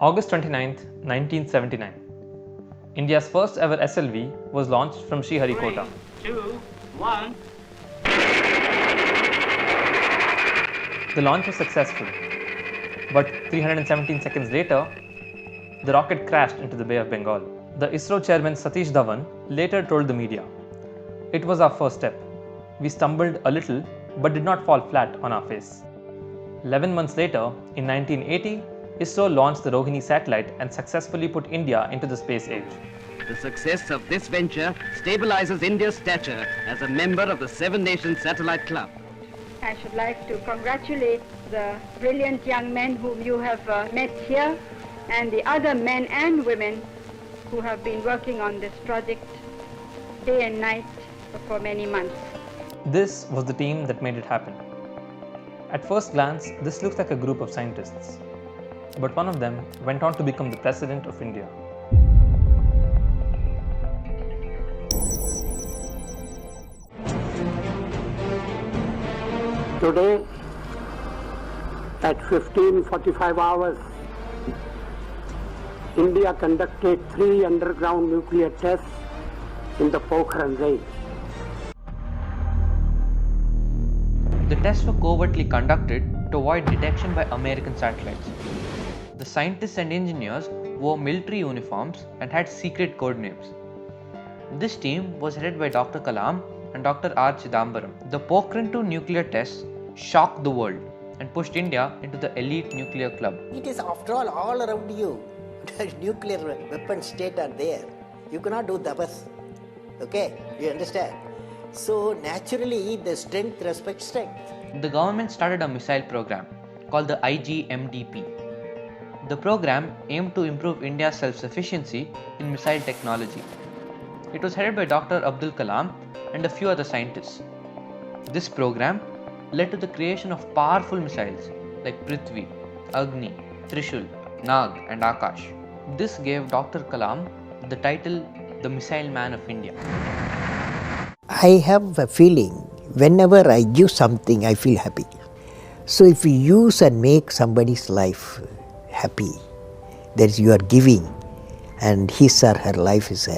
August 29, 1979. India's first ever SLV was launched from Sriharikota. 3, 2, 1. The launch was successful, but 317 seconds later, the rocket crashed into the Bay of Bengal. The ISRO chairman Satish Dhawan later told the media, "It was our first step. We stumbled a little but did not fall flat on our face." 11 months later, in 1980, ISRO launched the Rohini satellite and successfully put India into the space age. The success of this venture stabilizes India's stature as a member of the Seven Nations Satellite Club. I should like to congratulate the brilliant young men whom you have met here and the other men and women who have been working on this project day and night for many months. This was the team that made it happen. At first glance, this looks like a group of scientists, but one of them went on to become the President of India. Today, at 15:45 hours, India conducted 3 underground nuclear tests in the Pokhran range. The tests were covertly conducted to avoid detection by American satellites. The scientists and engineers wore military uniforms and had secret code names. This team was headed by Dr. Kalam and Dr. R. Chidambaram. The Pokhran 2 nuclear tests shocked the world and pushed India into the elite nuclear club. It is after all around you. The nuclear weapon state are there. You cannot do dabas. Okay, you understand? So naturally the strength respects strength. The government started a missile program called the IGMDP. The program aimed to improve India's self-sufficiency in missile technology. It was headed by Dr. Abdul Kalam and a few other scientists. This program led to the creation of powerful missiles like Prithvi, Agni, Trishul, Nag and Akash. This gave Dr. Kalam the title the Missile Man of India. I have a feeling whenever I give something, I feel happy. So if you use and make somebody's life happy, that is you are giving and his or her life is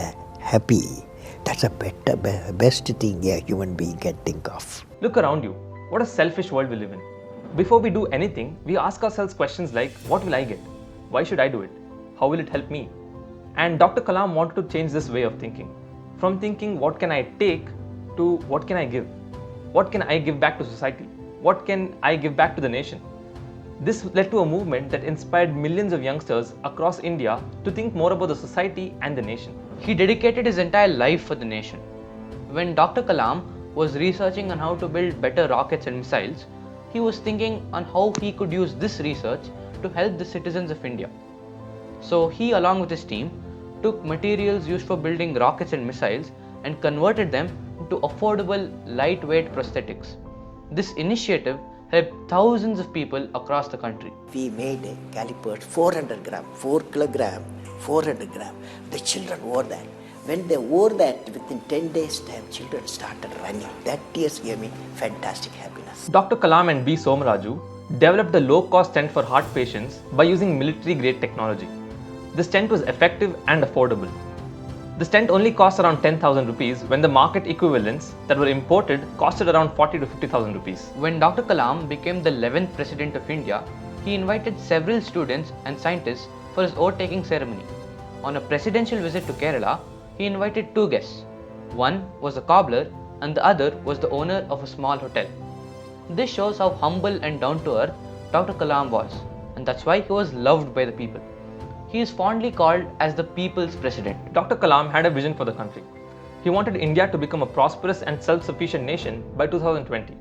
happy, that's a best thing a human being can think of. Look around you. What a selfish world we live in. Before we do anything, we ask ourselves questions like, what will I get? Why should I do it? How will it help me? And Dr. Kalam wanted to change this way of thinking. From thinking, what can I take, to what can I give? What can I give back to society? What can I give back to the nation? This led to a movement that inspired millions of youngsters across India to think more about the society and the nation. He dedicated his entire life for the nation. When Dr. Kalam was researching on how to build better rockets and missiles, he was thinking on how he could use this research to help the citizens of India. So he, along with his team, took materials used for building rockets and missiles and converted them into affordable, lightweight prosthetics. This initiative helped thousands of people across the country. We made calipers 400 gram, 4 kilogram, 400 gram. The children wore that. When they wore that, within 10 days time, children started running. That tears gave me fantastic happiness. Dr. Kalam and B. Somaraju developed a low-cost stent for heart patients by using military-grade technology. The stent was effective and affordable. The stent only cost around 10,000 rupees when the market equivalents that were imported costed around 40 to 50,000 rupees. When Dr. Kalam became the 11th President of India, he invited several students and scientists for his oath-taking ceremony. On a presidential visit to Kerala, he invited 2 guests. One was a cobbler and the other was the owner of a small hotel. This shows how humble and down-to-earth Dr. Kalam was, and that's why he was loved by the people. He is fondly called as the people's president. Dr. Kalam had a vision for the country. He wanted India to become a prosperous and self-sufficient nation by 2020.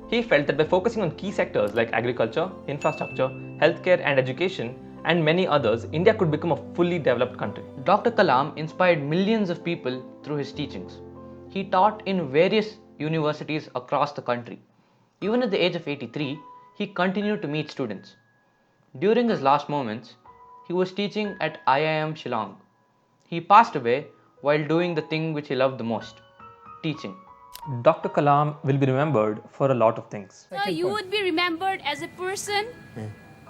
He felt that by focusing on key sectors like agriculture, infrastructure, healthcare and education, and many others, India could become a fully developed country. Dr. Kalam inspired millions of people through his teachings. He taught in various universities across the country. Even at the age of 83, he continued to meet students. During his last moments, he was teaching at IIM Shillong. He passed away while doing the thing which he loved the most, teaching. Dr. Kalam will be remembered for a lot of things. So you would be remembered as a person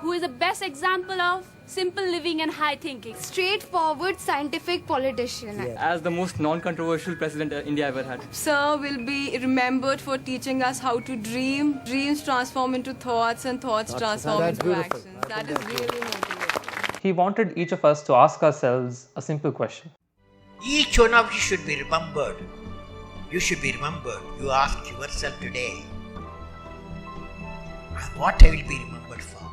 who is the best example of simple living and high thinking. Straightforward scientific politician. As the most non-controversial president India ever had. Sir will be remembered for teaching us how to dream. Dreams transform into thoughts and thoughts transform into actions. That is really motivating. He wanted each of us to ask ourselves a simple question. Each one of you should be remembered. You should be remembered. You ask yourself today, what I will be remembered for?